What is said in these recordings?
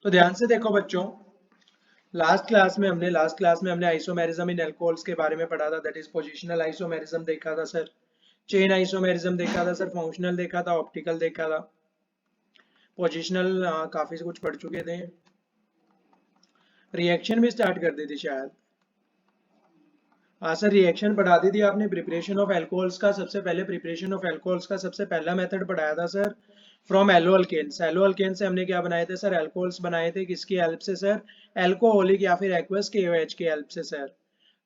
तो ध्यान से देखो बच्चों, लास्ट क्लास में हमने आइसोमेरिज्म इन अल्कोहल्स के बारे में पढ़ा था, दैट इज पोजिशनल आइसोमेरिज्म देखा था सर, चेन आइसोमेरिज्म देखा था सर, फंक्शनल देखा था, ऑप्टिकल देखा था, पोजिशनल काफी कुछ पढ़ चुके थे, रिएक्शन भी स्टार्ट कर दी थी शायद। हाँ सर, रिएक्शन पढ़ा दी थी आपने। प्रिपरेशन ऑफ एल्कोहल्स का सबसे पहले प्रिपरेशन ऑफ एल्कोहल्स का सबसे पहला मेथड पढ़ाया था sir, from haloalkanes. Haloalkane से हमने क्या बनाए थे सर? एल्कोहल्स बनाए थे। किसकी हेल्प से सर? एल्कोहलिक या फिर एक्वस KOH की हेल्प से सर।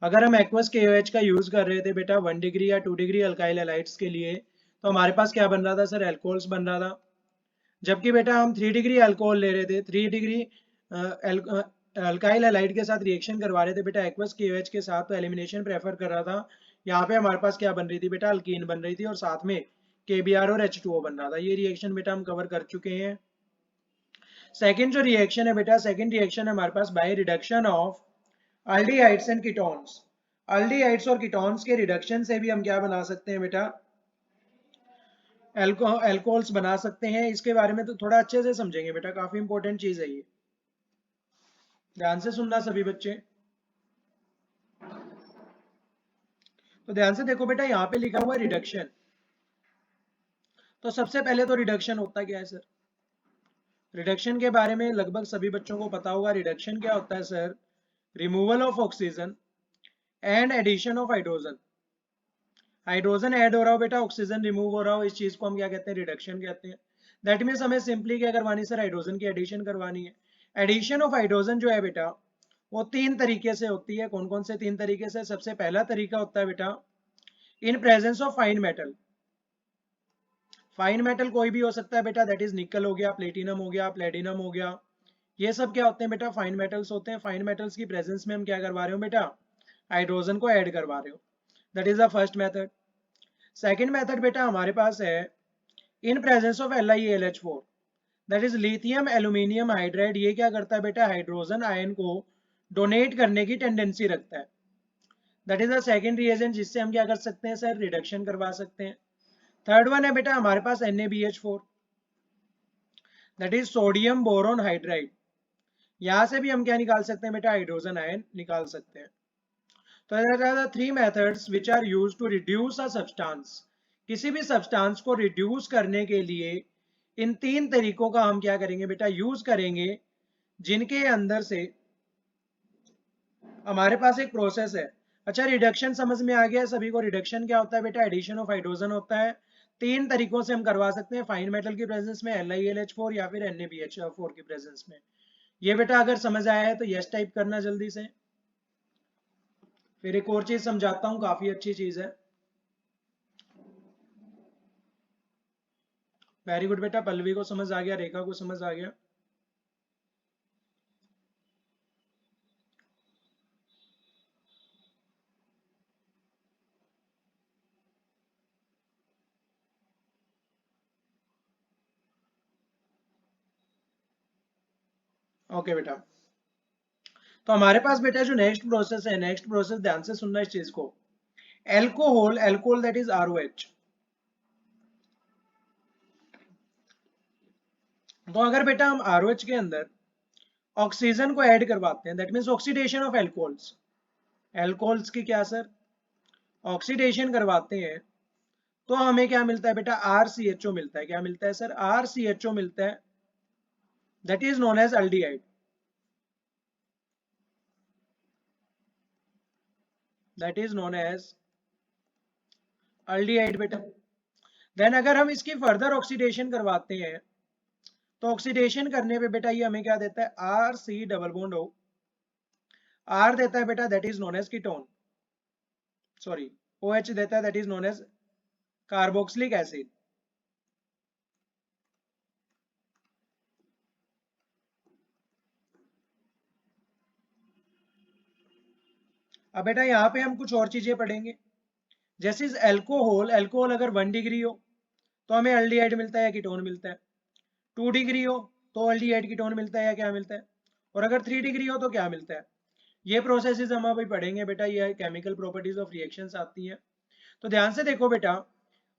अगर हम एक्वस KOH का यूज कर रहे थे बेटा 1 डिग्री या 2 डिग्री अल्काइल हैलाइड्स के लिए, तो हमारे पास क्या बन रहा था सर? एल्कोहल्स बन रहा था। जबकि बेटा हम 3 डिग्री अल्कोहल ले रहे थे, 3 डिग्री अल्काइल हैलाइड के साथ रिएक्शन करवा रहे थे बेटा एक्वस KOH के साथ, तो एलिमिनेशन प्रेफर कर रहा था। यहाँ पे हमारे पास क्या बन रही थी बेटा? अल्कीन बन रही थी और साथ में KBr और H2O बन रहा था। ये रिएक्शन बेटा हम कवर कर चुके हैं। सेकंड जो रिएक्शन है बेटा, सेकंड रिएक्शन है हमारे पास by reduction of aldehydes and ketones. Aldehydes और कीटोन्स के रिडक्शन से भी हम क्या बना सकते हैं बेटा? एल्कोहल्स बना सकते हैं। इसके बारे में तो थोड़ा अच्छे से समझेंगे बेटा, काफी इंपॉर्टेंट चीज है ये, ध्यान से सुनना सभी बच्चे। तो ध्यान से देखो बेटा, यहाँ पे लिखा हुआ है रिडक्शन। तो सबसे पहले तो रिडक्शन होता क्या है सर? रिडक्शन के बारे में लगभग सभी बच्चों को पता होगा। रिडक्शन क्या होता है sir? Removal of oxygen and addition of hydrogen. Hydrogen add हो रहा हो बेटा, ऑक्सीजन रिमूव हो रहा हो, इस चीज को हम क्या कहते हैं? रिडक्शन कहते हैं। दैट मीन्स हमें सिंपली क्या करवानी सर? हाइड्रोजन की एडिशन करवानी है। एडिशन ऑफ हाइड्रोजन जो है बेटा, वो 3 तरीके से होती है। कौन कौन से 3 तरीके से? सबसे पहला तरीका होता है बेटा इन presence of fine metal. Fine metal कोई भी हो सकता है बेटा, दैट इज निकल हो गया, प्लेटिनम हो गया, प्लेटिनम हो गया, ये सब क्या होते हैं बेटा? फाइन मेटल्स होते हैं। फाइन मेटल्स की प्रेजेंस में हम क्या करवा रहे हो बेटा? हाइड्रोजन को ऐड करवा रहे हो। That is the first method. Second method बेटा हमारे पास है इन presence of LiAlH4, that is lithium aluminium hydride. ये क्या करता है बेटा? हाइड्रोजन आयन को डोनेट करने की टेंडेंसी रखता है। That is the second reagent जिससे हम क्या कर सकते हैं सर? रिडक्शन करवा सकते हैं। थर्ड वन है बेटा हमारे पास NaBH4, that is sodium boron hydride. यहां से भी हम क्या निकाल सकते हैं बेटा? हाइड्रोजन आयन निकाल सकते हैं। तो there are the 3 methods which are used to reduce a substance। किसी भी सब्सटेंस को रिड्यूस करने के लिए इन 3 तरीकों का हम क्या करेंगे बेटा? यूज करेंगे, जिनके अंदर से हमारे पास एक प्रोसेस है। अच्छा, रिडक्शन समझ में आ गया सभी को? रिडक्शन क्या होता है बेटा? एडिशन ऑफ हाइड्रोजन होता है। 3 तरीकों से हम करवा सकते हैं, फाइन मेटल की प्रेजेंस में, LiAlH4 या फिर NaBH4 की प्रेजेंस में। ये बेटा अगर समझ आया है तो यस टाइप करना जल्दी से। फिर एक और चीज समझाता हूं, काफी अच्छी चीज है। वेरी गुड बेटा, पल्लवी को समझ आ गया, रेखा को समझ आ गया। ओके बेटा, तो हमारे पास बेटा जो नेक्स्ट प्रोसेस है, नेक्स्ट प्रोसेस ध्यान से सुनना इस चीज को। Alcohol, alcohol that is ROH। तो अगर बेटा हम ROH के अंदर ऑक्सीजन को ऐड करवाते हैं, that means oxidation of alcohols. Alcohols की क्या सर? ऑक्सीडेशन करवाते हैं, तो हमें क्या मिलता है बेटा? RCHO मिलता है। क्या मिलता है सर? RCHO मिलता है, that is known as aldehyde. That is known as aldehyde बेटा। देन अगर हम इसकी फर्दर ऑक्सीडेशन करवाते हैं, तो ऑक्सीडेशन करने पे बेटा ये हमें क्या देता है? RC double bond O, R देता है बेटा, that is known as ketone, sorry OH देता है, that is known as carboxylic acid. अब बेटा यहाँ पे हम कुछ और चीजें पढ़ेंगे, जैसे एल्कोहल, एल्कोहल अगर 1 डिग्री हो तो हमें एल्डिहाइड मिलता है या कीटोन मिलता है? 2 डिग्री हो तो एल्डिहाइड कीटोन मिलता है या क्या मिलता है? और अगर 3 डिग्री हो तो क्या मिलता है? ये प्रोसेसेस हम अभी पढ़ेंगे बेटा, ये केमिकल प्रॉपर्टीज ऑफ रिएक्शंस आती हैं। तो ध्यान से देखो बेटा,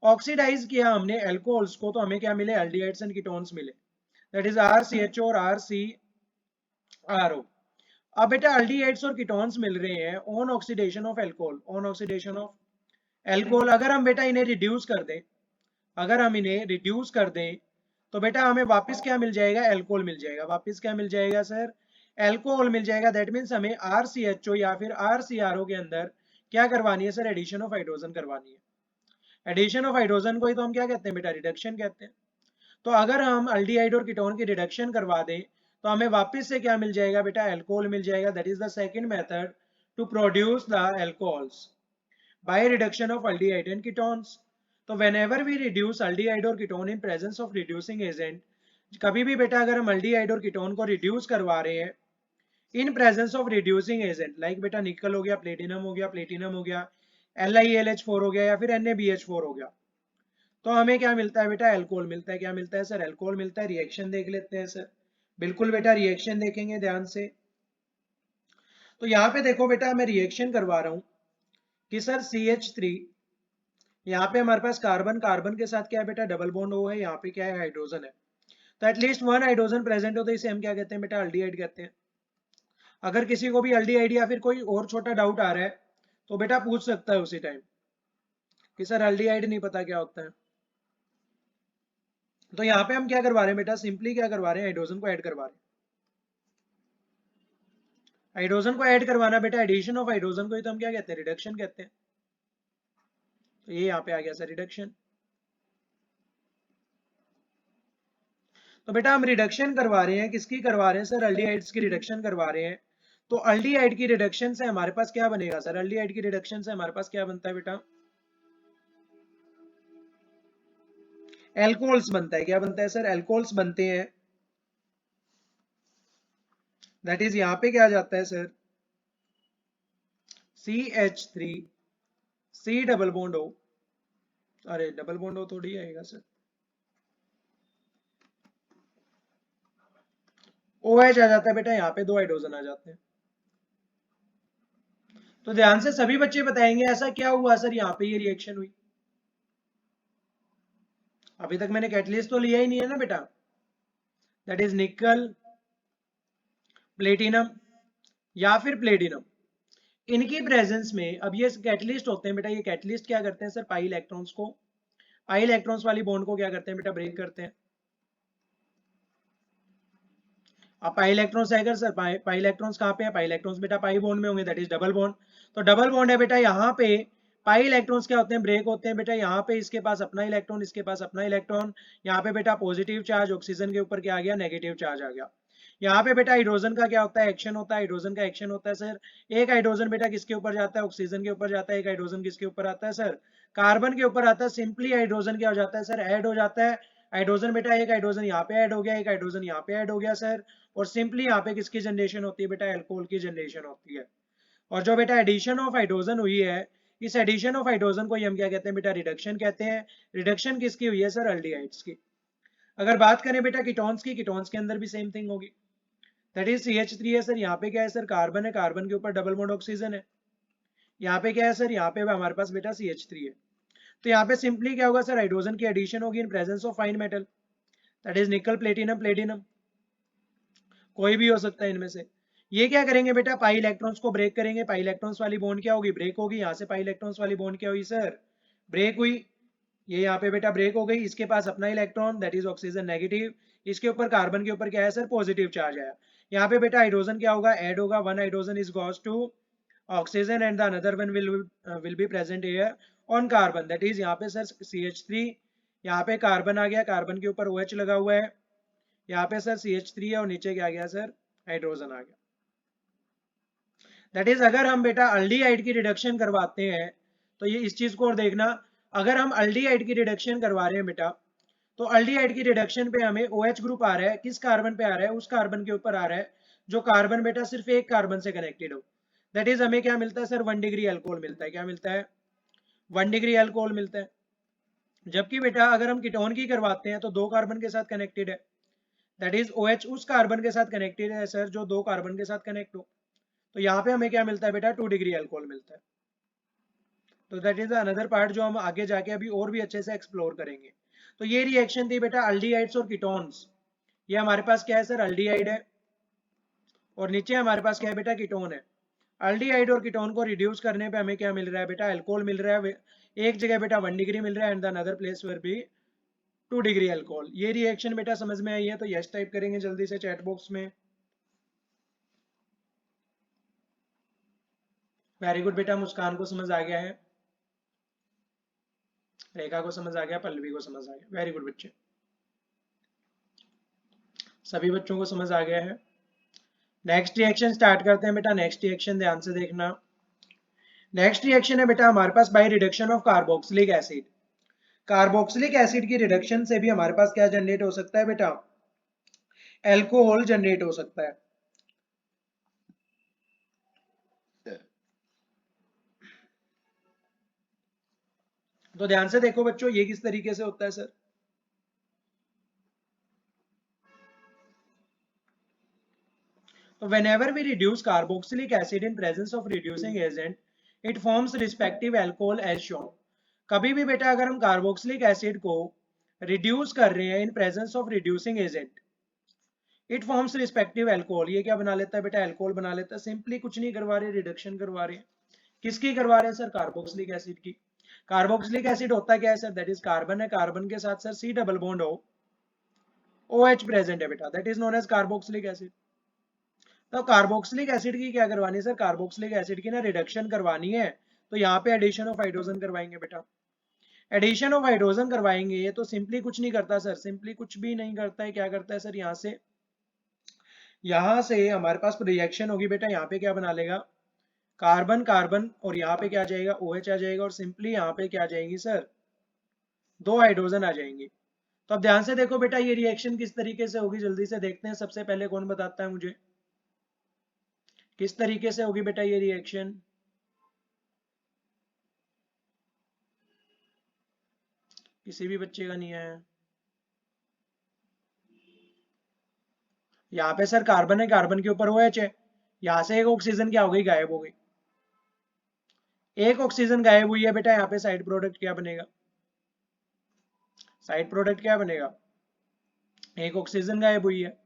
ऑक्सीडाइज किया हमने एल्कोहल्स को तो हमें क्या मिले, एल्डिहाइड्स एंड कीटोन्स मिले, दैट इज RCHO और RCRO। अब बेटा एल्डिहाइड्स और कीटोन्स मिल रहे हैं on oxidation of alcohol, on oxidation of alcohol. अगर हम बेटा इन्हें रिड्यूस कर दें, अगर हम इन्हें रिड्यूस कर दें तो बेटा हमें वापस क्या मिल जाएगा, एल्कोहल मिल जाएगा। वापस क्या मिल जाएगा सर, एल्कोहल मिल जाएगा। दैट मीन्स हमें RCHO या फिर RCRO के अंदर क्या करवानी है सर, एडिशन ऑफ हाइड्रोजन करवानी है। एडिशन ऑफ हाइड्रोजन को ही तो हम क्या कहते हैं बेटा, रिडक्शन कहते हैं। तो अगर हम अल्डिहाइड और कीटोन की रिडक्शन करवा दें तो हमें वापस से क्या मिल जाएगा बेटा, एल्कोहल मिल जाएगा। That is the second method to produce the alcohols by reduction of aldehyde and ketones. तो व्हेनेवर वी रिड्यूस अल्डिहाइड और ketone in presence of reducing agent, कभी भी बेटा अगर हम अल्डिहाइड और कीटोन को रिड्यूस करवा रहे हैं इन presence of reducing agent, like बेटा निकल हो गया, प्लेटिनम हो गया, प्लेटिनम हो गया, LiAlH4 हो गया या फिर NaBH4 हो गया, तो हमें क्या मिलता है बेटा, एल्कोहल मिलता है। क्या मिलता है सर, एल्कोहल मिलता है। रिएक्शन देख लेते हैं सर, बिल्कुल बेटा रिएक्शन देखेंगे ध्यान से। तो यहाँ पे देखो बेटा मैं रिएक्शन करवा रहा हूँ कि सर CH3, यहाँ पे हमारे पास कार्बन, कार्बन के साथ क्या है बेटा, डबल बॉन्ड O है, यहाँ पे क्या है, हाइड्रोजन है। तो एटलीस्ट वन हाइड्रोजन प्रेजेंट हो तो इसे हम क्या कहते हैं बेटा, अल्डिहाइड कहते हैं। अगर किसी को भी अल्डिहाइड या फिर कोई और छोटा डाउट आ रहा है तो बेटा पूछ सकता है उसी टाइम कि सर अल्डिहाइड नहीं पता क्या होता है। तो यहाँ पे हम क्या करवा रहे हैं बेटा, सिंपली क्या करवा रहे हैं, हाइड्रोजन को ऐड करवा रहे हैं। हाइड्रोजन को ऐड करवाना बेटा, एडिशन ऑफ हाइड्रोजन को ही तो हम क्या कहते हैं, रिडक्शन कहते हैं। तो ये यहाँ पे आ गया सर रिडक्शन। तो बेटा हम रिडक्शन करवा रहे हैं, किसकी करवा रहे हैं सर, अल्डिहाइड्स की रिडक्शन करवा रहे हैं। तो अल्डिहाइड की रिडक्शन से हमारे पास क्या बनेगा सर, अल्डिहाइड की रिडक्शन से हमारे पास क्या बनता है बेटा, एल्कोहल्स बनता है। क्या बनता है सर, एल्कोहल्स बनते हैं। दैट इज यहाँ पे क्या आ जाता है sir, CH3 C double bond O, अरे डबल बॉन्ड O थोड़ी आएगा सर, OH आ जाता है बेटा, यहाँ पे दो हाइड्रोजन आ जाते हैं। तो ध्यान से सभी बच्चे बताएंगे ऐसा क्या हुआ सर, यहाँ पे ये रिएक्शन हुई। अभी तक मैंने कैटलिस्ट तो लिया ही नहीं है ना बेटा, दैट इज निकल, प्लेटिनम या फिर प्लेटिनम, इनकी प्रेजेंस में अब ये कैटलिस्ट होते हैं बेटा। ये कैटलिस्ट क्या करते हैं सर, पाई इलेक्ट्रॉन्स को, पाई इलेक्ट्रॉन्स वाली बॉन्ड को क्या करते हैं बेटा, ब्रेक करते हैं। अब पाई इलेक्ट्रॉन्स आएगा सर, पाई इलेक्ट्रॉन्स कहाँ पे है, पाई इलेक्ट्रॉन्स बेटा पाई बॉन्ड में होंगे, दैट इज डबल बॉन्ड। तो डबल बॉन्ड है बेटा, यहाँ पे पाई इलेक्ट्रॉन्स क्या होते हैं, ब्रेक होते हैं बेटा। यहाँ पे इसके पास अपना इलेक्ट्रॉन, इसके पास अपना इलेक्ट्रॉन, यहाँ पे बेटा पॉजिटिव चार्ज, ऑक्सीजन के ऊपर क्या आ गया, नेगेटिव चार्ज आ गया। यहाँ पे बेटा हाइड्रोजन का क्या होता है, एक्शन होता है। हाइड्रोजन का एक्शन होता है सर, एक हाइड्रोजन बेटा किसके ऊपर जाता है, ऑक्सीजन के ऊपर जाता है। एक हाइड्रोजन किसके ऊपर आता है सर, कार्बन के ऊपर आता है। सिंपली हाइड्रोजन क्या हो जाता है सर, ऐड हो जाता है। हाइड्रोजन बेटा, एक हाइड्रोजन यहाँ पे ऐड हो गया, एक हाइड्रोजन यहाँ पे ऐड हो गया सर, और सिंपली यहाँ पे किसकी जनरेशन होती है बेटा, एल्कोहल की जनरेशन होती है। और जो बेटा एडिशन ऑफ हाइड्रोजन हुई है, इस एडिशन ऑफ हाइड्रोजन को हम क्या कहते हैं बेटा, रिडक्शन कहते हैं। रिडक्शन किसकी हुई है सर, अल्डिहाइड्स की। अगर बात करें बेटा कीटोन्स की, कीटोन्स के अंदर भी सेम थिंग होगी। दैट इज CH3 है सर, यहाँ पे क्या है सर, कार्बन है, कार्बन के ऊपर डबल बॉन्ड ऑक्सीजन है। यहाँ पे क्या है सर, यहाँ पे हमारे पास बेटा CH3 है। तो यहाँ पे सिंपली क्या होगा सर, हाइड्रोजन की एडिशन होगी इन presence of fine metal, that is निकल, प्लेटिनम, प्लेटिनम, कोई भी हो सकता है इनमें से। ये क्या करेंगे बेटा, पाई इलेक्ट्रॉन्स को ब्रेक करेंगे। पाई इलेक्ट्रॉन्स वाली बॉन्ड क्या होगी, ब्रेक होगी। यहाँ से पाई इलेक्ट्रॉन्स वाली बॉन्ड क्या हुई सर, ब्रेक हुई। ये यहाँ पे बेटा ब्रेक हो गई, इसके पास अपना electron, that is oxygen negative, इसके ऊपर कार्बन के ऊपर क्या है सर, पॉजिटिव चार्ज आया। यहाँ पे बेटा हाइड्रोजन क्या होगा, ऐड होगा। One hydrogen is goes to oxygen and the another one will be present here on carbon, that is यहाँ पे सर CH3, यहाँ पे कार्बन आ गया, कार्बन के ऊपर OH लगा हुआ है, यहाँ पे सर CH3 है और नीचे क्या गया सर, हाइड्रोजन आ गया। दैट इज अगर हम बेटा अल्डिहाइड की रिडक्शन करवाते हैं तो ये इस चीज को और देखना, अगर हम अल्डिहाइड की रिडक्शन करवा रहे हैं बेटा, तो अल्डिहाइड की रिडक्शन पे हमें OH ग्रुप आ रहा है, किस कार्बन पे आ रहा है, उस कार्बन के ऊपर आ रहा है जो कार्बन बेटा सिर्फ एक कार्बन से कनेक्टेड हो। दैट इज हमें क्या मिलता है सर, 1 डिग्री अल्कोहल मिलता है। क्या मिलता है, 1 डिग्री अल्कोहल मिलता है। जबकि बेटा अगर हम कीटोन की करवाते हैं तो दो कार्बन के साथ कनेक्टेड है, दैट इज OH उस कार्बन के साथ कनेक्टेड है सर जो दो कार्बन के साथ कनेक्ट हो। तो यहाँ पे हमें क्या मिलता है बेटा, 2 डिग्री अल्कोहल मिलता है। तो दैट इज अनदर पार्ट जो हम आगे जाके अभी और भी अच्छे से एक्सप्लोर करेंगे। तो ये रिएक्शन थी बेटा अल्डिहाइड्स और कीटोन्स। ये हमारे पास क्या है सर, अल्डिहाइड है, और नीचे हमारे पास क्या है बेटा, कीटोन है। अल्डिहाइड और कीटोन को रिड्यूस करने पे हमें क्या मिल रहा है बेटा, अल्कोहल मिल रहा है। एक जगह बेटा 1 डिग्री मिल रहा है and the another place where be 2 degree alcohol. ये रिएक्शन बेटा समझ में आई है तो यस टाइप करेंगे जल्दी से चैट बॉक्स में। वेरी गुड बेटा, मुस्कान को समझ आ गया है, रेखा को समझ आ गया, पल्लवी को समझ आ गया। वेरी गुड बच्चे, सभी बच्चों को समझ आ गया है। नेक्स्ट रिएक्शन स्टार्ट करते हैं बेटा। नेक्स्ट रिएक्शन ध्यान से देखना। नेक्स्ट रिएक्शन है बेटा हमारे पास by reduction of carboxylic acid. Carboxylic acid की रिडक्शन से भी हमारे पास क्या जनरेट हो सकता है बेटा, एल्कोहल जनरेट हो सकता है। तो ध्यान से देखो बच्चों, ये किस तरीके से होता है सर। तो whenever we reduce carboxylic acid in presence of reducing agent, it forms respective alcohol as shown। कभी भी बेटा अगर हम कार्बोक्सिलिक एसिड को रिड्यूस कर रहे हैं इन presence of reducing agent, it forms respective alcohol. ये क्या बना लेता है बेटा, एल्कोहल बना लेता है। सिंपली कुछ नहीं करवा रहे, रिडक्शन करवा रहे हैं। किसकी करवा रहे हैं सर, कार्बोक्सिलिक एसिड की। कार्बोक्सिलिक एसिड होता क्या है सर, दैट इज कार्बन है, कार्बन के साथ सर सी डबल बॉन्ड हो, OH प्रेजेंट है बेटा, that is known as carboxylic acid. तो कार्बोक्सिलिक एसिड की क्या करवानी है सर, कार्बोक्सिलिक एसिड की ना रिडक्शन करवानी है। तो यहाँ पे एडिशन ऑफ हाइड्रोजन करवाएंगे बेटा। एडिशन ऑफ हाइड्रोजन करवाएंगे, ये तो सिंपली कुछ नहीं करता सर, सिंपली कुछ भी नहीं करता है। क्या करता है सर, यहाँ से हमारे पास रिएक्शन होगी बेटा। यहाँ पे क्या बना लेगा, कार्बन कार्बन, और यहाँ पे क्या आ जाएगा, OH आ जाएगा, और सिंपली यहाँ पे क्या आ जाएंगी सर, 2 हाइड्रोजन आ जाएंगी। तो अब ध्यान से देखो बेटा, ये रिएक्शन किस तरीके से होगी, जल्दी से देखते हैं। सबसे पहले कौन बताता है मुझे, किस तरीके से होगी बेटा ये रिएक्शन। किसी भी बच्चे का नहीं आया। यहाँ पे सर कार्बन है, कार्बन के ऊपर OH है, यहाँ से एक ऑक्सीजन क्या हो गई, गायब हो गई। एक ऑक्सीजन गायब हुई है बेटा, यहाँ पे साइड प्रोडक्ट क्या बनेगा, साइड प्रोडक्ट क्या बनेगा, एक ऑक्सीजन गायब हुई है।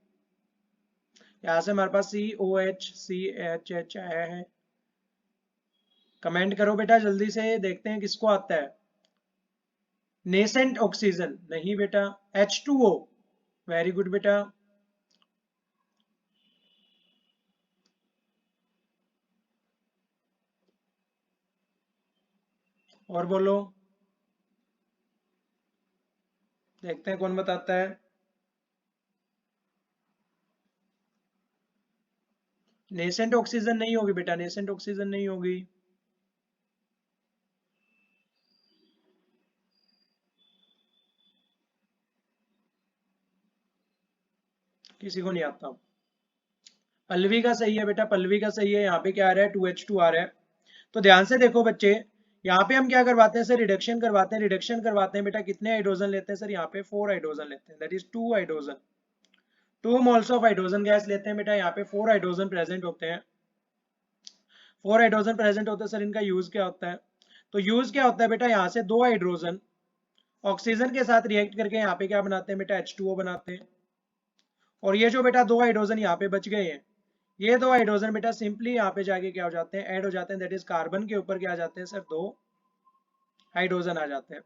यहाँ से हमारे पास COH आया है। कमेंट करो बेटा जल्दी से, देखते हैं किसको आता है। नेसेंट ऑक्सीजन नहीं बेटा, H2O। वेरी गुड बेटा। और बोलो, देखते हैं कौन बताता है। नेसेंट ऑक्सीजन नहीं होगी बेटा, नेसेंट ऑक्सीजन नहीं होगी। किसी को नहीं आता। पल्लवी का सही है बेटा, पल्लवी का सही है। यहाँ पे क्या आ रहा है, 2H2 आ रहा है। तो ध्यान से देखो बच्चे, यहाँ पे हम क्या करवाते हैं सर, रिडक्शन करवाते हैं। रिडक्शन करवाते हैं बेटा, कितने हाइड्रोजन लेते हैं सर, यहाँ पे 4 हाइड्रोजन लेते हैं, that is 2 hydrogen. 2 moles of hydrogen gas लेते हैं बेटा। यहाँ पे 4 हाइड्रोजन प्रेजेंट होते हैं। 4 हाइड्रोजन प्रेजेंट होते हैं सर। इनका यूज क्या होता है, तो यूज क्या होता है बेटा, यहाँ से 2 हाइड्रोजन ऑक्सीजन के साथ रिएक्ट करके यहाँ पे क्या बनाते हैं बेटा, H2O बनाते हैं। और ये जो बेटा 2 हाइड्रोजन यहाँ पे बच गए हैं, ये 2 हाइड्रोजन बेटा सिंपली यहाँ पे जाके क्या हो जाते हैं, ऐड हो जाते हैं। दैट इज कार्बन के ऊपर क्या आ जाते हैं सर, 2 हाइड्रोजन आ जाते हैं।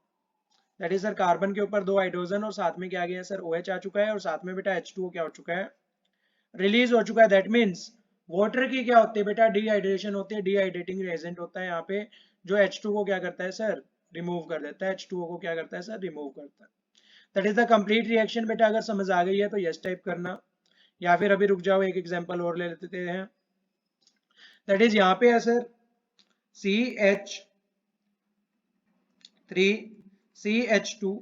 दैट इज सर कार्बन के ऊपर 2 हाइड्रोजन, और साथ में क्या आ गया सर, OH आ चुका है, और साथ में बेटा H2O क्या हो चुका है, रिलीज हो चुका है। दैट मीन्स वाटर की क्या होती है बेटा, डिहाइड्रेशन होती है, डिहाइड्रेटिंग एजेंट होता है यहाँ पे, जो H2O को क्या करता है सर, रिमूव कर देता है। H2O को क्या करता है सर, रिमूव करता है। That is the complete reaction बेटा। अगर समझ आ गई है तो यस टाइप करना, या फिर अभी रुक जाओ, एक एग्जांपल और ले लेते हैं। दैट इज यहाँ पे है sir CH3 CH2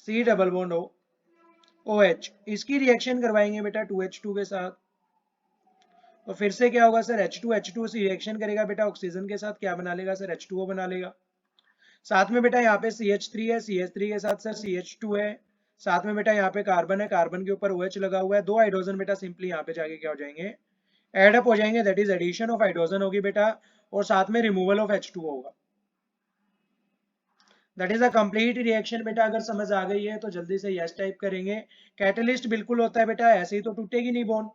C double bond O OH, इसकी रिएक्शन करवाएंगे बेटा 2H2 के साथ। तो फिर से क्या होगा सर, H2 से रिएक्शन करेगा बेटा ऑक्सीजन के साथ, क्या बना लेगा सर, H2O बना लेगा। साथ में बेटा यहाँ पे CH3 है, CH3 के साथ सर CH2 है। साथ में बेटा यहाँ पे कार्बन है, कार्बन के ऊपर OH लगा हुआ है। 2 हाइड्रोजन बेटा सिंपली यहाँ पे जाके क्या हो जाएंगे, एड अप हो जाएंगे। That is addition of hydrogen होगी बेटा। और साथ में रिमूवल ऑफ H2O होगा। That is a complete reaction बेटा। अगर समझ आ गई है तो जल्दी से यस टाइप करेंगे। कैटलिस्ट बिल्कुल होता है बेटा, ऐसे ही तो टूटेगी नहीं बॉन्ड,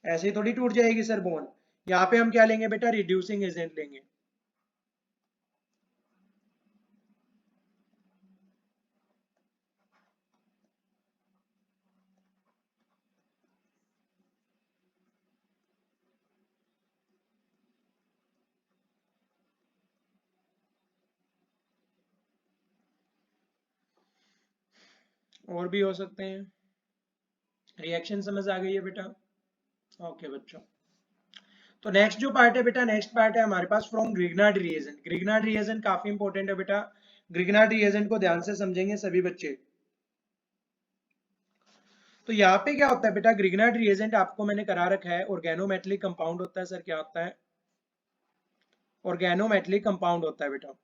ऐसे ही थोड़ी टूट जाएगी सर बॉन्ड। यहाँ पे हम क्या लेंगे बेटा, रिड्यूसिंग एजेंट लेंगे। और भी हो सकते हैं। रिएक्शन समझ आ गई है बेटा? ओके बच्चों, तो नेक्स्ट जो पार्ट है बेटा, नेक्स्ट पार्ट है हमारे पास from Grignard reagent. Grignard reagent काफी इंपॉर्टेंट है बेटा, ग्रिग्नार्ड रिएजेंट को ध्यान से समझेंगे सभी बच्चे। तो यहाँ पे क्या होता है बेटा, ग्रिग्नार्ड रिएजेंट आपको मैंने करा रखा है ऑर्गेनोमेटेलिक कंपाउंड होता है सर। क्या होता है? ऑर्गेनोमेटेलिक कंपाउंड होता है बेटा।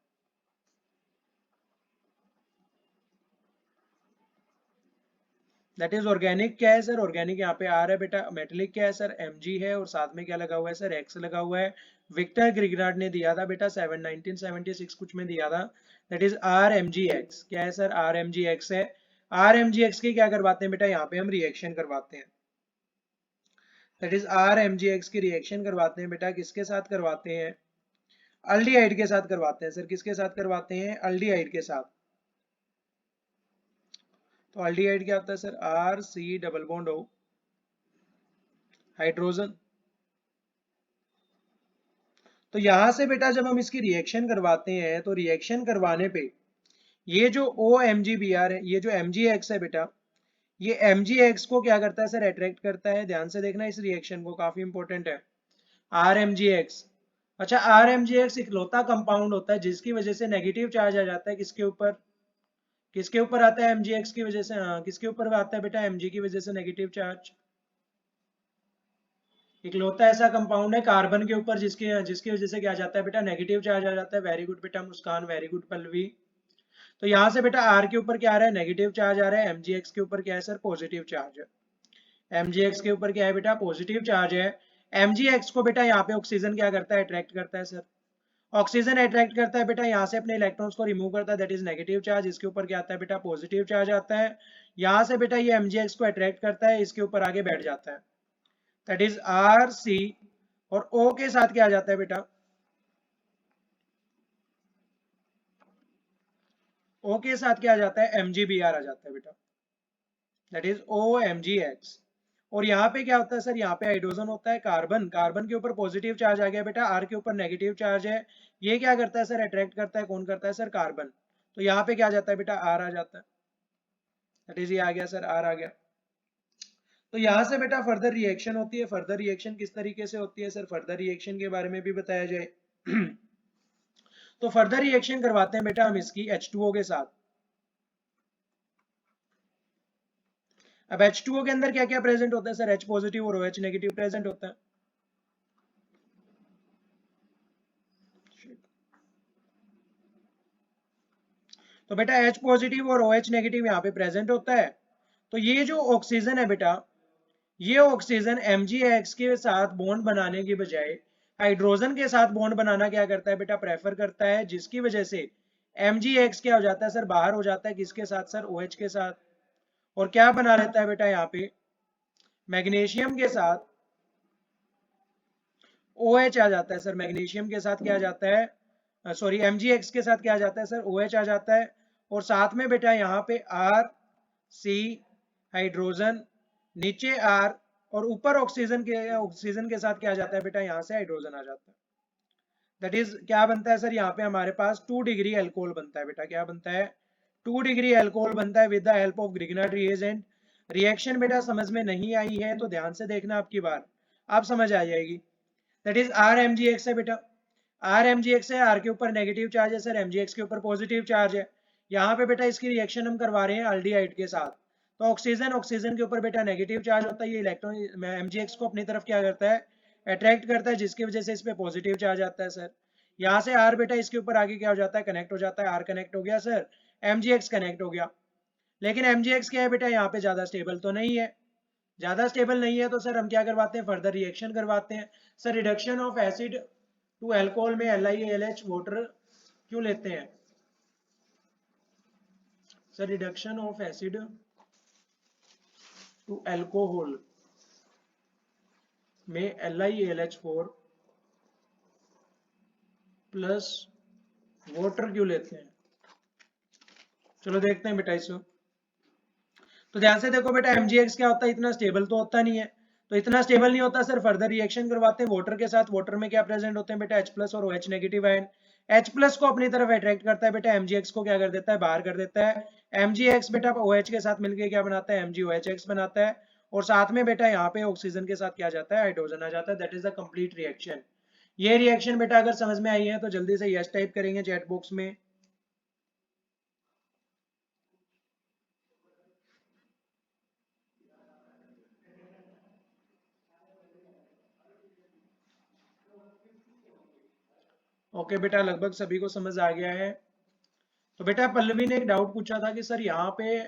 दैट इज ऑर्गेनिक क्या है सर, ऑर्गेनिक यहाँ पे आर है बेटा। मेटेलिक क्या है सर, Mg है, और साथ में क्या लगा हुआ है सर, X लगा हुआ है। विक्टर ग्रिग्नार्ड ने दिया था बेटा 1976 कुछ में दिया था। That is RMgX। क्या है सर, RMgX है। RMgX की क्या करवाते हैं बेटा, यहाँ पे हम रिएक्शन करवाते हैं। दैट इज RMgX की रिएक्शन करवाते हैं बेटा। किसके साथ करवाते हैं? अल्डिहाइड के साथ करवाते हैं सर। किसके साथ करवाते हैं? अल्डिहाइड के साथ। तो अल्डिहाइड क्या होता है sir, RC double bond O hydrogen. तो यहां से बेटा जब हम इसकी रिएक्शन करवाते हैं तो रिएक्शन करवाने पे ये जो OMgBr है, ये जो MgX है बेटा, ये MgX को क्या करता है सर, अट्रैक्ट करता है। ध्यान से देखना इस रिएक्शन को, काफी इंपॉर्टेंट है। RMgX, अच्छा RMgX इकलौता कंपाउंड होता है जिसकी वजह से नेगेटिव चार्ज आ जाता है। किसके ऊपर? किसके ऊपर आता है MgX की वजह से? हाँ, किसके ऊपर आता है बेटा, Mg की वजह से नेगेटिव चार्ज। इकलौता ऐसा कंपाउंड है कार्बन के ऊपर जिसके जिसकी वजह से क्या आ जाता है बेटा, नेगेटिव चार्ज आ जाता है। वेरी गुड बेटा मुस्कान, वेरी गुड पल्लवी। तो यहाँ से बेटा R के ऊपर क्या आ रहा है, नेगेटिव चार्ज आ रहा है। MgX के ऊपर क्या है सर, पॉजिटिव चार्ज है। MgX के ऊपर क्या है बेटा, पॉजिटिव चार्ज है। MgX को बेटा यहाँ पे ऑक्सीजन क्या करता है, अट्रैक्ट करता है सर। ऑक्सीजन अट्रैक्ट करता है बेटा, यहाँ से अपने इलेक्ट्रॉन्स को रिमूव करता है। That is negative charge. इसके ऊपर क्या आता है बेटा, पॉजिटिव चार्ज आता है। यहाँ से बेटा ये MgX को अट्रैक्ट करता है, इसके ऊपर आगे बैठ जाता है। दैट इज RC, और O के साथ क्या आ जाता है बेटा, O के साथ क्या आ जाता है, MgBr आ जाता है बेटा। That is OMgX। और यहाँ पे क्या होता है सर, यहाँ पे हाइड्रोजन होता है, कार्बन। कार्बन के ऊपर पॉजिटिव चार्ज आ गया बेटा, R के ऊपर नेगेटिव चार्ज है। ये क्या करता है सर, अट्रैक्ट करता है। कौन करता है सर, कार्बन। तो यहाँ पे क्या आ जाता है बेटा, R आ जाता है। दैट इज ये आ गया सर, R आ गया। तो यहाँ से बेटा फर्दर रिएक्शन होती है। फर्दर रिएक्शन किस तरीके से होती है सर, फर्दर रिएक्शन के बारे में भी बताया जाए। तो फर्दर रिएक्शन करवाते हैं बेटा हम इसकी H2O के साथ। अब H2O के अंदर क्या क्या प्रेजेंट होता है सर, H पॉजिटिव और OH नेगेटिव प्रेजेंट होता है। तो बेटा H पॉजिटिव और OH नेगेटिव यहाँ पे प्रेजेंट होता है। तो ये जो ऑक्सीजन है बेटा, ये ऑक्सीजन MgX के साथ बॉन्ड बनाने की बजाय हाइड्रोजन के साथ बॉन्ड बनाना क्या करता है बेटा, प्रेफर करता है। जिसकी वजह से MgX क्या हो जाता है सर, बाहर हो जाता है। किसके साथ सर, OH के साथ। और क्या बना लेता है बेटा यहाँ पे, मैग्नीशियम के साथ OH आ जाता है सर। मैग्नीशियम के साथ क्या आ जाता है, सॉरी MgX के साथ क्या आ जाता है सर, OH आ जाता है। और साथ में बेटा यहाँ पे RC हाइड्रोजन, नीचे R, और ऊपर ऑक्सीजन के साथ क्या आ जाता है बेटा, यहाँ से हाइड्रोजन आ जाता है। दैट इज क्या बनता है सर, यहाँ पे हमारे पास 2 डिग्री एल्कोहल बनता है बेटा। क्या बनता है, 2 डिग्री एल्कोहल बनता है with the help of Grignard reagent. Reaction बेटा समझ में नहीं आई है तो ध्यान से देखना, आपकी बार आप समझ आ जाएगी। दैट इज RMgX है बेटा। RMgX है, R के ऊपर नेगेटिव चार्ज है सर, MgX के ऊपर पॉजिटिव चार्ज है। यहाँ पे बेटा इसकी रिएक्शन हम करवा रहे हैं अल्डिहाइड के साथ। तो ऑक्सीजन, ऑक्सीजन के ऊपर बेटा नेगेटिव चार्ज होता है। ये इलेक्ट्रॉन MgX को अपनी तरफ क्या करता है, अट्रैक्ट करता है, जिसकी वजह से इस पे पॉजिटिव चार्ज आता है सर। यहाँ से R बेटा इसके ऊपर आगे क्या हो जाता है, कनेक्ट हो जाता है। R कनेक्ट हो गया सर, MgX कनेक्ट हो गया। लेकिन MgX क्या है बेटा, यहाँ पे ज्यादा स्टेबल तो नहीं है। ज्यादा स्टेबल नहीं है तो सर हम क्या करवाते हैं, फर्दर रिएक्शन करवाते हैं sir. Reduction of acid to alcohol में LiAlH वाटर क्यों लेते हैं sir? Reduction of acid to alcohol में LiAlH4 प्लस वाटर क्यों लेते हैं? चलो देखते हैं बेटा इसको। तो ध्यान से देखो बेटा, MgX क्या होता है? इतना स्टेबल तो होता नहीं है, तो इतना स्टेबल नहीं होता सर, फर्दर रिएक्शन करवाते हैं वाटर के साथ। वाटर में क्या प्रेजेंट होते हैं बेटा? H+ और OH नेगेटिव आयन। H+ को अपनी तरफ अट्रैक्ट करता है बेटा, MgX को क्या कर देता है? बाहर कर देता है। MgX बेटा OH के साथ मिलकर क्या बनाता है? MgOHX बनाता है, और साथ में बेटा यहाँ पे ऑक्सीजन के साथ क्या जाता है? हाइड्रोजन आ जाता है। That is the complete reaction. ये रिएक्शन बेटा अगर समझ में आई है तो जल्दी से यस टाइप करेंगे चैट बॉक्स में। ओके बेटा, लगभग सभी को समझ आ गया है। तो बेटा पल्लवी ने एक डाउट पूछा था कि सर यहाँ पे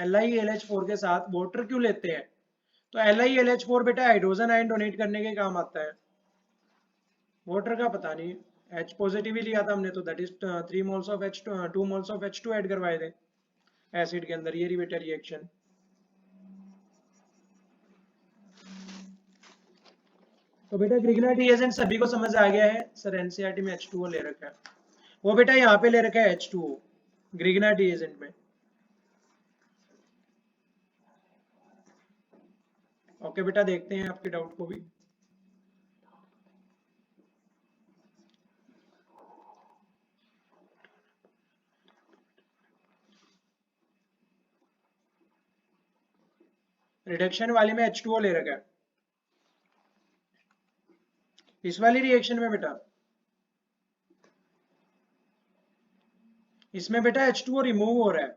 LiAlH4 के साथ वाटर क्यों लेते हैं? तो LiAlH4 बेटा हाइड्रोजन आयन डोनेट करने के काम आता है। वाटर का पता नहीं, H पॉजिटिव ही लिया था हमने, तो that is 3 moles of H2, 2 moles of H2 add करवाए थे एसिड के अंदर। ये रही बेटा रिएक्शन। तो बेटा ग्रिग्नाइट रिएजेंट सभी को समझ आ गया है सर? एनसीईआरटी में H2O ले रखा है, वो बेटा यहाँ पे ले रखा है H2O ग्रिग्नाइट रिएजेंट में। ओके बेटा, देखते हैं आपके डाउट को भी। रिडक्शन वाले में H2O ले रखा है, इस वाली रिएक्शन में बेटा इसमें बेटा H2O रिमूव हो रहा है।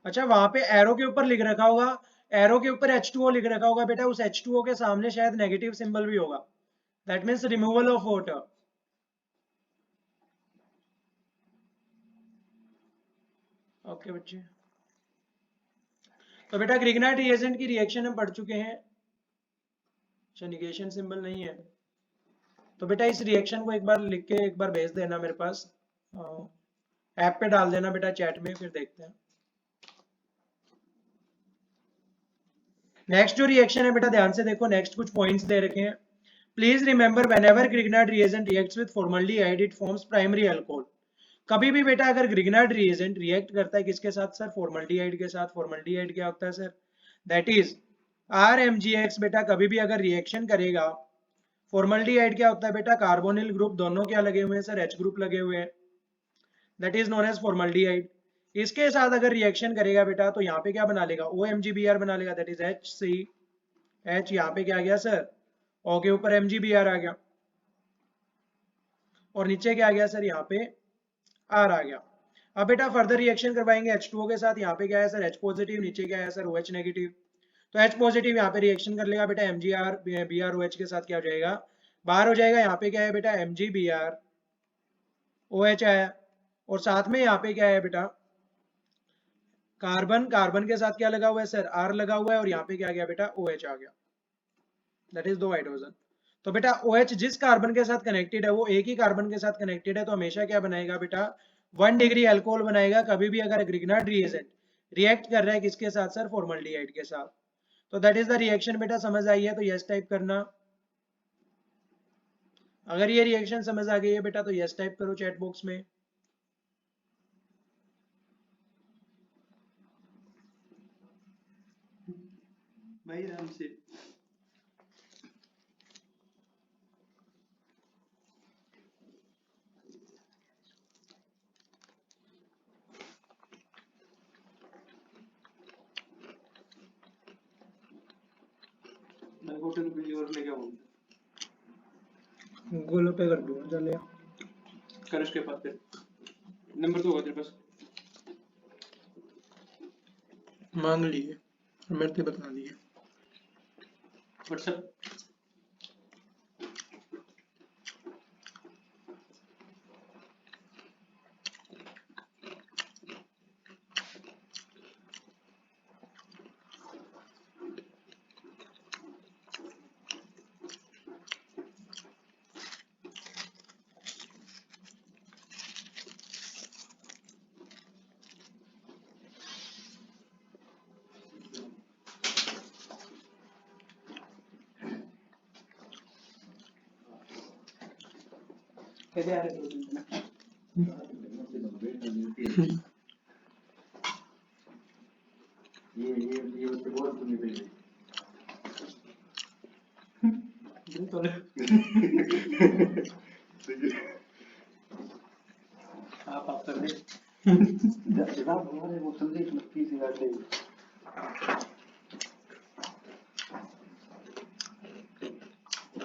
अच्छा, वहां पे एरो के ऊपर लिख रखा होगा, एरो के ऊपर H2O लिख रखा होगा बेटा, उस H2O के सामने शायद नेगेटिव सिंबल भी होगा। That means removal of water. Okay बच्चे, तो बेटा ग्रिग्नाइट रिएजेंट की रिएक्शन हम पढ़ चुके हैं। अच्छा, निगेशन सिंबल नहीं है, तो बेटा इस रिएक्शन को एक बार लिख के एक बार भेज देना मेरे पास, ऐप पे डाल देना बेटा चैट में, फिर देखते हैं। नेक्स्ट जो रिएक्शन है बेटा ध्यान से देखो, नेक्स्ट कुछ पॉइंट्स दे रखे हैं। Please remember whenever ग्रिग्नाइट reagent reacts with formaldehyde it forms primary alcohol. कभी भी बेटा अगर ग्रिग्नाइट रिएजेंट रिएक्ट करता है किसके साथ सर? फॉर्मल्डिहाइड के साथ। फॉर्मल्डिहाइड क्या होता है सर? That is RMgX। बेटा कभी भी अगर रिएक्शन करेगा, फॉर्मल्डिहाइड क्या होता है बेटा? कार्बोनिल ग्रुप दोनों क्या लगे हुए हैं सर? H ग्रुप लगे हुए हैं, that is known as formaldehyde. इसके साथ अगर रिएक्शन करेगा बेटा तो यहाँ पे क्या बना लेगा? OMgBr बना लेगा, दैट इज HC। H यहाँ पे क्या आ गया सर? O के ऊपर MgBr आ गया, और नीचे क्या आ गया सर? यहाँ पे R आ गया। अब बेटा फर्दर रिएक्शन करवाएंगे H2O के साथ। यहाँ पे क्या है सर? H पॉजिटिव, नीचे क्या है सर? OH negative. तो H पॉजिटिव यहाँ पे रिएक्शन कर लेगा बेटा, MgR BrOH के साथ क्या हो जाएगा? बाहर हो जाएगा। यहाँ पे क्या है बेटा? MgBr OH आया, और साथ में यहाँ पे क्या है बेटा? कार्बन, कार्बन के साथ क्या लगा हुआ है सर? R लगा हुआ है, और यहाँ पे क्या आ गया बेटा? OH आ गया, दैट इज 2 हाइड्रोजन। तो बेटा OH जिस कार्बन के साथ कनेक्टेड है वो एक ही कार्बन के साथ कनेक्टेड है, तो हमेशा क्या बनाएगा बेटा? 1 डिग्री अल्कोहल बनाएगा कभी भी अगर ग्रिग्नाइट रिएजेंट रिएक्ट कर रहा है किसके साथ सर? फॉर्मल्डिहाइड के साथ। तो दैट इज द रिएक्शन। बेटा समझ आई है तो यस टाइप करना। अगर ये रिएक्शन समझ आ गई है बेटा तो यस टाइप करो चैट बॉक्स में। भाई आराम से। गूगल पे कर दूंगा, चल कर उसके पास फिर नंबर तो होगा तेरे पास, मांग लिए मेरे से बता दिए व्हाट्सएप। कैसे आ रहे 2 दिन में? ये बच्चे बहुत सुनने पे दिन तो ले। आप कर दे। जब हमारे वो संदेश लगती सी बात है।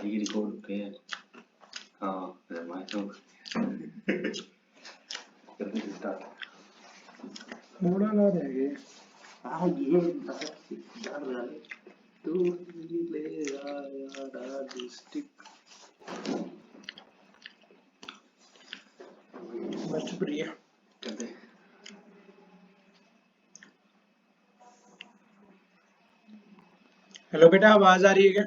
ये रिकॉर्ड पे है। हाँ मैं तो करने स्टार्ट मोड़ा ना रहेंगे। हाँ ये याद बना ले तू ले आया डिस्ट्रिक्ट बच प्रिय करते हेलो बेटा, आवाज आ रही है क्या?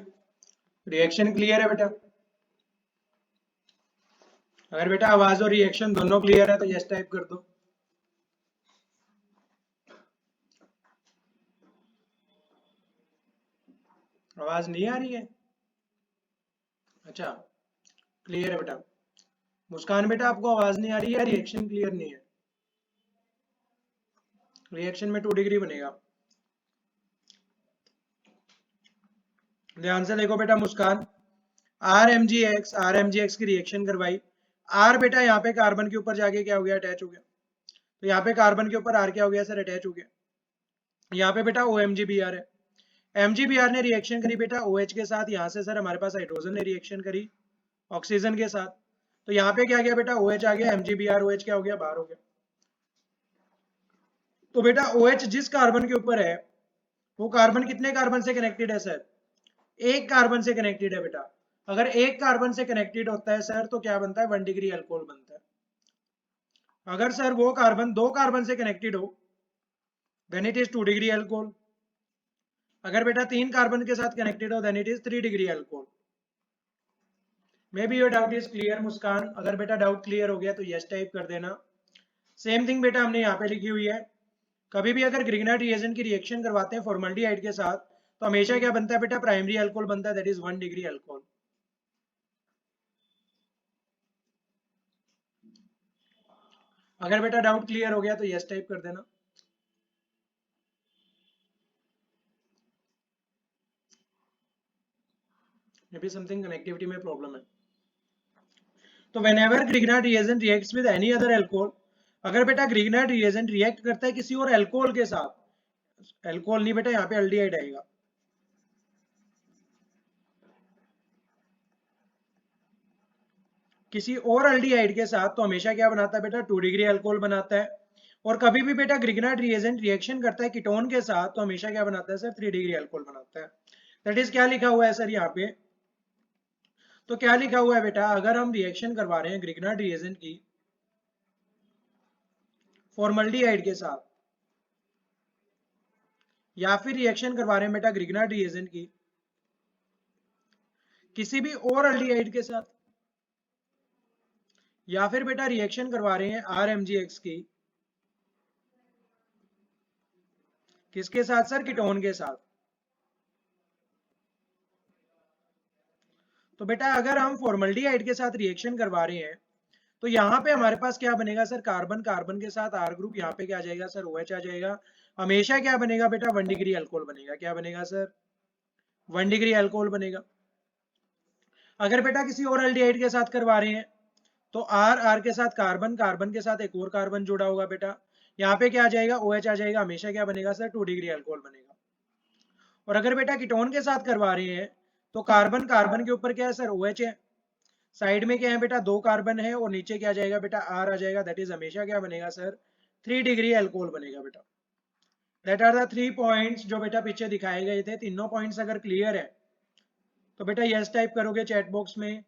रिएक्शन क्लियर है बेटा? अगर बेटा आवाज और रिएक्शन दोनों क्लियर है तो यस टाइप कर दो। आवाज नहीं आ रही है? अच्छा, क्लियर है बेटा। मुस्कान बेटा, आपको आवाज नहीं आ रही है, रिएक्शन क्लियर नहीं है? रिएक्शन में 2 डिग्री बनेगा। ध्यान से देखो बेटा मुस्कान, आर एम जी एक्स की रिएक्शन करवाई। आर बेटा यहाँ पे कार्बन के ऊपर जाके क्या हो गया, अटैच हो गया। तो यहाँ पे कार्बन के ऊपर आर क्या हो गया सर, अटैच हो गया। यहाँ पे बेटा O M G B R है। एम जी बी आर ने रिएक्शन करी बेटा ओ एच के साथ। यहाँ से सर हमारे पास हाइड्रोजन ने रिएक्शन करी ऑक्सीजन के साथ। तो यहाँ पे क्या गया बेटा, ओ एच आ गया, M G B R O H क्या हो गया, बाहर हो गया। तो बेटा ओ एच जिस कार्बन के ऊपर है वो कार्बन कितने कार्बन से कनेक्टेड है सर? एक कार्बन से कनेक्टेड है बेटा। अगर एक कार्बन से कनेक्टेड होता है सर तो क्या बनता है, 1 डिग्री अल्कोहल बनता है। अगर सर वो कार्बन 2 कार्बन से कनेक्टेड हो then it is 2 degree alcohol. अगर बेटा 3 कार्बन के साथ कनेक्टेड हो then it is 3 degree alcohol. Maybe your doubt is clear Muskan. अगर बेटा डाउट क्लियर हो गया तो यस टाइप कर देना। सेम थिंग बेटा हमने यहाँ पे लिखी हुई है। कभी भी अगर ग्रिग्नार्ड रिएजेंट की रिएक्शन करवाते हैं फॉर्मल्डिहाइड के साथ तो हमेशा क्या बनता है बेटा, प्राइमरी अल्कोहल बनता है, दैट इज 1 डिग्री अल्कोहल। अगर बेटा डाउट क्लियर हो गया तो यस टाइप कर देना। मे बी समथिंग कनेक्टिविटी में प्रॉब्लम है। तो whenever Grignard reagent reacts with any other alcohol, अगर बेटा ग्रिग्नार्ड रिएजेंट रिएक्ट करता है किसी और अल्कोहल के साथ, अल्कोहल नहीं बेटा यहाँ पे एल्डिहाइड आएगा, किसी और एल्डिहाइड के साथ, तो हमेशा क्या बनाता है बेटा, 2 डिग्री अल्कोहल बनाता है। और कभी भी बेटा ग्रिग्नार्ड रिएजेंट रिएक्शन करता है कीटोन के साथ तो हमेशा क्या बनाता है सर, 3 डिग्री अल्कोहल बनाता है। दैट इज क्या लिखा हुआ है सर यहाँ पे, तो क्या लिखा हुआ है बेटा, अगर हम रिएक्शन करवा रहे हैं ग्रिग्नार्ड रिएजेंट की फॉर्मल्डिहाइड के साथ या फिर रिएक्शन करवा रहे हैं बेटा ग्रिग्नार्ड रिएजेंट की किसी भी और एल्डिहाइड के साथ, या फिर बेटा रिएक्शन करवा रहे हैं आर एम जी एक्स की किसके साथ सर, कीटोन के साथ। तो बेटा अगर हम फॉर्मल्डिहाइड के साथ रिएक्शन करवा रहे हैं तो यहाँ पे हमारे पास क्या बनेगा सर, कार्बन कार्बन के साथ आर ग्रुप, यहाँ पे क्या आ जाएगा सर, ओ एच आ जाएगा। हमेशा क्या बनेगा बेटा, 1 डिग्री अल्कोहल बनेगा। क्या बनेगा सर, 1 डिग्री अल्कोहल बनेगा। अगर बेटा किसी और एल्डिहाइड के साथ करवा रहे हैं तो आर आर के साथ कार्बन, कार्बन के साथ एक और कार्बन जुड़ा होगा बेटा, यहाँ पे क्या आ जाएगा, ओ एच आ जाएगा। हमेशा क्या बनेगा सर, 2 डिग्री अल्कोहल बनेगा। और अगर बेटा कीटोन के साथ करवा रहे हैं तो कार्बन कार्बन के ऊपर क्या है सर, ओ एच है, साइड में क्या है बेटा, 2 कार्बन है, और नीचे क्या आ जाएगा बेटा, आर आ जाएगा। दैट इज हमेशा क्या बनेगा सर, 3 डिग्री अल्कोहल बनेगा बेटा। दैट आर द 3 पॉइंट्स जो बेटा पीछे दिखाए गए थे। तीनों पॉइंट्स अगर क्लियर है तो बेटा यस टाइप करोगे चैट बॉक्स में।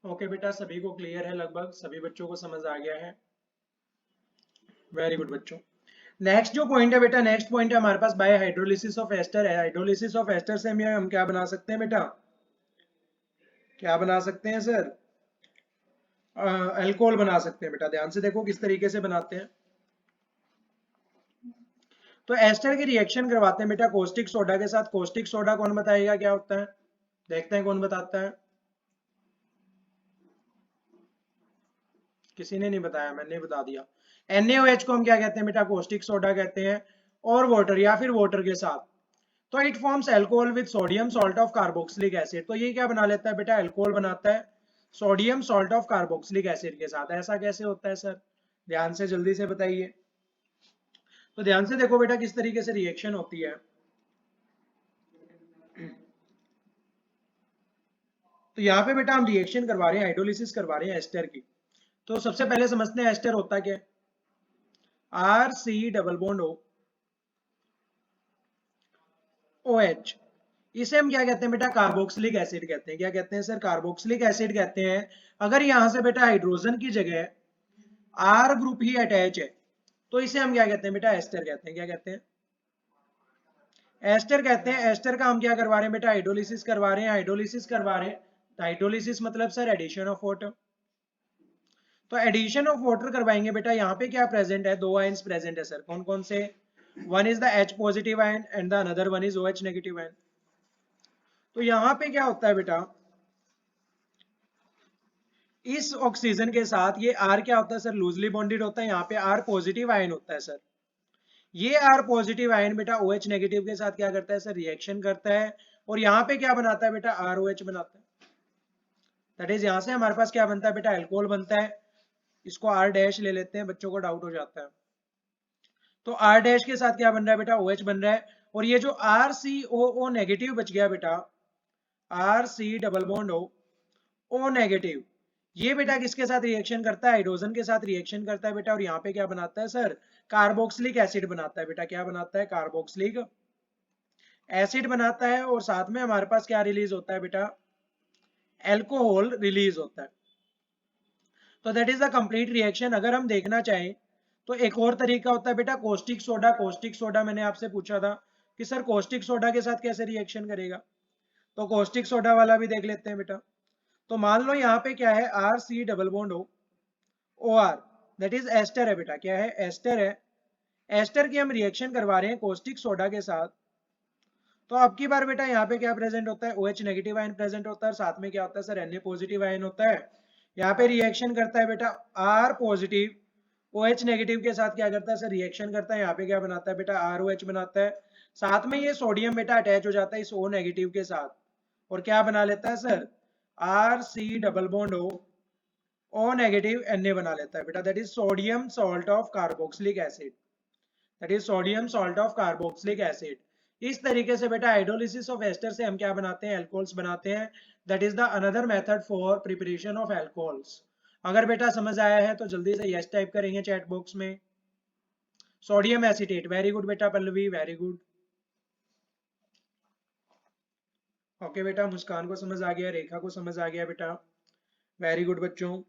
ओके बेटा, सभी को क्लियर है, लगभग सभी बच्चों को समझ आ गया है। वेरी गुड बच्चों। नेक्स्ट जो पॉइंट है बेटा, नेक्स्ट पॉइंट है हमारे पास बाय हाइड्रोलिसिस ऑफ एस्टर है। हाइड्रोलिसिस ऑफ एस्टर से हम क्या बना सकते हैं बेटा, क्या बना सकते हैं सर, अल्कोहल बना सकते हैं बेटा। ध्यान से देखो किस तरीके से बनाते हैं। तो एस्टर की रिएक्शन करवाते हैं बेटा कोस्टिक सोडा के साथ। कोस्टिक सोडा कौन बताएगा क्या होता है, देखते हैं कौन बताता है। किसी ने नहीं बताया, मैंने बता दिया। NaOH को हम क्या कहते हैं बेटा, कोस्टिक सोडा कहते हैं, और वाटर या फिर वाटर के साथ। तो it forms alcohol with sodium salt of carboxylic acid. तो ये क्या बना लेता है बेटा, अल्कोहल बनाता है sodium salt of carboxylic acid के साथ। ऐसा कैसे होता है सर, ध्यान से जल्दी से बताइए। तो ध्यान से देखो बेटा किस तरीके से रिएक्शन होती है। तो यहाँ पे बेटा हम रिएक्शन करवा रहे हैं, हाइड्रोलिसिस करवा रहे हैं एस्टर की। तो सबसे पहले समझते हैं एस्टर होता क्या है। RC डबल बॉन्ड OH, इसे हम क्या कहते हैं बेटा, कार्बोक्सिलिक एसिड कहते हैं। क्या कहते हैं सर, कार्बोक्सिलिक एसिड कहते हैं। अगर यहां से बेटा हाइड्रोजन की जगह R ग्रुप ही अटैच है तो इसे हम क्या कहते हैं बेटा, एस्टर कहते हैं। क्या कहते हैं, एस्टर कहते हैं। एस्टर का हम क्या करवा रहे हैं बेटा, हाइड्रोलिसिस करवा रहे हैं। हाइड्रोलिसिस करवा रहे हैं, हाइड्रोलिसिस मतलब सर एडिशन ऑफ वाटर। तो एडिशन ऑफ वाटर करवाएंगे बेटा। यहाँ पे क्या प्रेजेंट है, दो आयंस प्रेजेंट है सर। कौन कौन से, one is the H positive ion and the another one is OH negative ion. तो यहाँ पे क्या होता है बेटा, इस ऑक्सीजन के साथ ये R क्या होता है सर, लूजली बॉन्डेड होता है। यहाँ पे R पॉजिटिव आयन होता है सर। ये R पॉजिटिव आयन बेटा OH नेगेटिव के साथ क्या करता है सर, रिएक्शन करता है। और यहाँ पे क्या बनाता है बेटा, ROH बनाता है। दैट इज यहाँ से हमारे पास क्या बनता है बेटा, अल्कोहल बनता है। इसको R डैश ले लेते हैं, बच्चों को डाउट हो जाता है। तो R डैश के साथ क्या बन रहा है बेटा, OH बन रहा है। और ये जो RCOO नेगेटिव बच गया बेटा, RC double bond O negative, ये बेटा किसके साथ रिएक्शन करता है, हाइड्रोजन के साथ रिएक्शन करता है बेटा। और यहाँ पे क्या बनाता है सर, कार्बोक्सिलिक एसिड बनाता है बेटा। क्या बनाता है, कार्बोक्सिलिक एसिड बनाता है। और साथ में हमारे पास क्या रिलीज होता है बेटा, एल्कोहल रिलीज होता है। तो that is the complete reaction. अगर हम देखना चाहें तो एक और तरीका होता है बेटा, कोस्टिक सोडा। कोस्टिक सोडा मैंने आपसे पूछा था कि सर कोस्टिक सोडा के साथ कैसे रिएक्शन करेगा, तो कोस्टिक सोडा वाला भी देख लेते हैं बेटा। तो मान लो यहाँ पे क्या है, RC double bond OR, that is ester है बेटा। क्या है, एस्टर है। एस्टर की हम रिएक्शन करवा रहे हैं कोस्टिक सोडा के साथ। तो अब की बार बेटा यहाँ पे क्या प्रेजेंट होता है, OH नेगेटिव आयन प्रेजेंट होता है। और साथ में क्या होता है सर, Na पॉजिटिव आयन होता है। यहाँ पे रिएक्शन करता है बेटा R पॉजिटिव OH नेगेटिव के साथ क्या करता है सर, रिएक्शन करता है। यहाँ पे क्या बनाता है बेटा, ROH बनाता है। साथ में ये सोडियम बेटा अटैच हो जाता है इस O नेगेटिव के साथ, और क्या बना लेता है sir, RC double bond O negative Na बना लेता है बेटा। That is sodium salt of carboxylic acid. That is sodium salt of carboxylic acid. इस तरीके से बेटा हाइड्रोलिसिस ऑफ एस्टर से हम क्या बनाते हैं, अल्कोहल्स बनाते हैं। That is the another method for preparation of alcohols. अगर बेटा समझ आया है तो जल्दी से यस टाइप करेंगे चैट बॉक्स में। सोडियम एसिटेट, वेरी गुड बेटा पल्लवी, वेरी गुड। ओके बेटा, मुस्कान को समझ आ गया, रेखा को समझ आ गया बेटा, वेरी गुड बच्चों।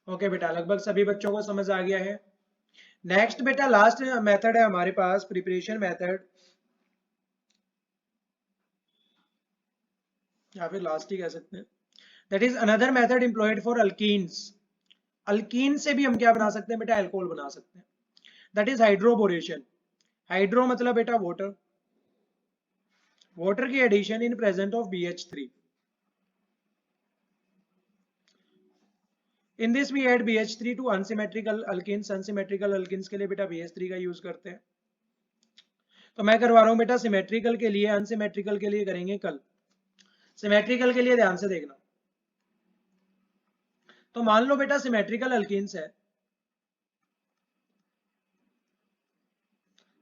ओके बेटा, लगभग सभी बच्चों को समझ आ गया है। नेक्स्ट बेटा लास्ट मेथड है हमारे पास, प्रिपरेशन मेथड, या फिर लास्ट ही कह सकते हैं। That is another method employed for alkenes. Alkyne से भी हम क्या बना सकते हैं बेटा, अल्कोहल बना सकते हैं। That is hydroboration. हाइड्रो मतलब बेटा वाटर, वाटर की addition in present of BH3। In this we add BH3 to unsymmetrical alkenes. Unsymmetrical alkenes के लिए बेटा BH3 का यूज करते हैं। तो मैं करवा रहा हूं बेटा सिमेट्रिकल के लिए, अनसिमेट्रिकल के लिए करेंगे कल। सिमेट्रिकल के लिए ध्यान से देखना। तो मान लो बेटा सिमेट्रिकल अल्कीन्स है,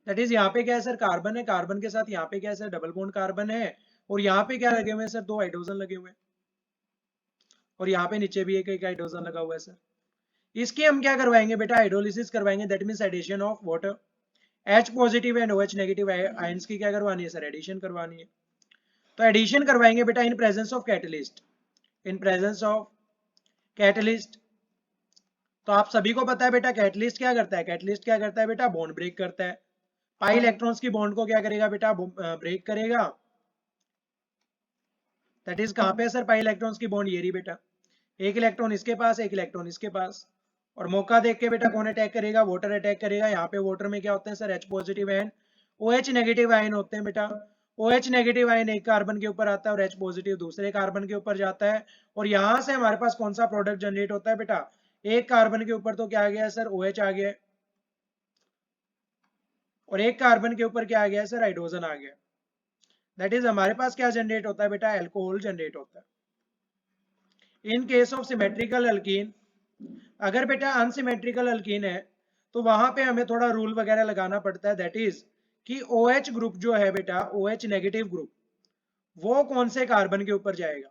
दैट इज यहाँ पे क्या है सर, कार्बन है। कार्बन के साथ यहाँ पे क्या है सर, डबल बॉन्ड कार्बन है। और यहाँ पे क्या लगे हुए हैं सर, दो हाइड्रोजन लगे हुए हैं। और यहाँ पे नीचे भी एक हाइड्रोजन लगा हुआ है सर। इसकी हम क्या करवाएंगे बेटा, हाइड्रोलिसिस करवाएंगे। That means addition of water. H positive and OH negative ions की क्या करवानी है सर, एडिशन करवानी है। तो एडिशन करवाएंगे बेटा इन presence of catalyst, in presence of catalyst. तो आप सभी को पता है बेटा कैटलिस्ट क्या करता है, कैटलिस्ट क्या करता है बेटा, बॉन्ड ब्रेक करता है। पाई इलेक्ट्रॉन्स की बॉन्ड को क्या करेगा बेटा, ब्रेक करेगा। दैट इज कहां पे सर पाई इलेक्ट्रॉन्स की बॉन्ड, ये रही बेटा, एक इलेक्ट्रॉन इसके पास, एक इलेक्ट्रॉन इसके पास, और मौका देख के बेटा कौन अटैक करेगा, वाटर अटैक करेगा। यहाँ पे वाटर में क्या होते हैं sir, H positive and OH negative ion होते हैं बेटा। OH नेगेटिव आयन एक कार्बन के ऊपर आता है और H पॉजिटिव दूसरे कार्बन के ऊपर जाता है, और यहाँ से हमारे पास कौन सा प्रोडक्ट जनरेट होता है बेटा, एक कार्बन के ऊपर तो क्या आ गया है सर, OH आ गया, और एक कार्बन के ऊपर क्या आ गया है सर, हाइड्रोजन आ गया। दैट इज हमारे पास क्या जनरेट होता है बेटा, एल्कोहल जनरेट होता है। In case of symmetrical alkyne, अगर बेटा अनसिमेट्रिकल अल्कीन है तो वहां पे हमें थोड़ा रूल वगैरह लगाना पड़ता है। दैट इज कि OH ग्रुप जो है बेटा, OH नेगेटिव ग्रुप, वो कौन से कार्बन के ऊपर जाएगा,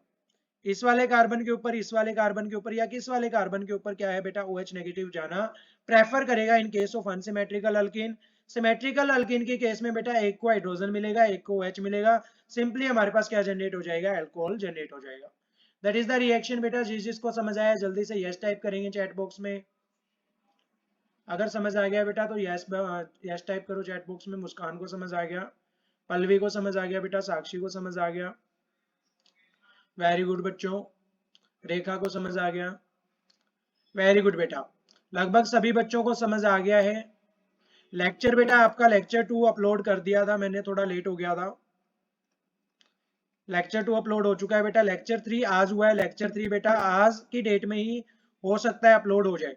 इस वाले कार्बन के ऊपर, इस वाले कार्बन के ऊपर, या किस वाले कार्बन के ऊपर क्या है बेटा, OH नेगेटिव जाना प्रेफर करेगा in case of unsymmetrical alkyne. Symmetrical alkyne के केस में बेटा एक को हाइड्रोजन मिलेगा, एक को OH मिलेगा, सिंपली हमारे पास क्या जनरेट हो जाएगा, अल्कोहल जनरेट हो जाएगा। दैट इज द रिएक्शन बेटा। जिसको समझ आया जल्दी से यस टाइप करेंगे चैट बॉक्स में, अगर समझ आ गया बेटा तो यस यस टाइप करो चैट बॉक्स में। मुस्कान को समझ आ गया, पल्लवी को समझ आ गया बेटा, साक्षी को समझ आ गया, वेरी गुड बच्चों, रेखा को समझ आ गया, वेरी गुड बेटा, लगभग सभी बच्चों को समझ आ गया है। लेक्चर बेटा आपका लेक्चर 2 अपलोड कर दिया था मैंने, थोड़ा लेट हो गया था। लेक्चर 2 अपलोड हो चुका है बेटा, लेक्चर 3 आज हुआ है, लेक्चर 3 बेटा आज की डेट में ही हो सकता है अपलोड हो जाए,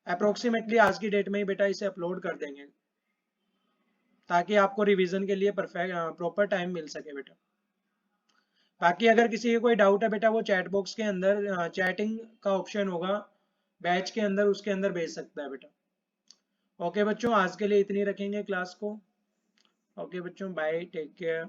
अप्रोक्सीमेटली आज की डेट में ही बेटा इसे अपलोड कर देंगे, ताकि आपको रिवीजन के लिए परफेक्ट प्रॉपर टाइम मिल सके बेटा। बाकी अगर किसी को कोई डाउट है बेटा, वो चैट बॉक्स के अंदर चैटिंग का ऑप्शन होगा बैच के अंदर, उसके अंदर भेज सकता है बेटा। ओके बच्चों, आज के लिए इतनी रखेंगे क्लास को। ओके बच्चों, बाय, टेक केयर।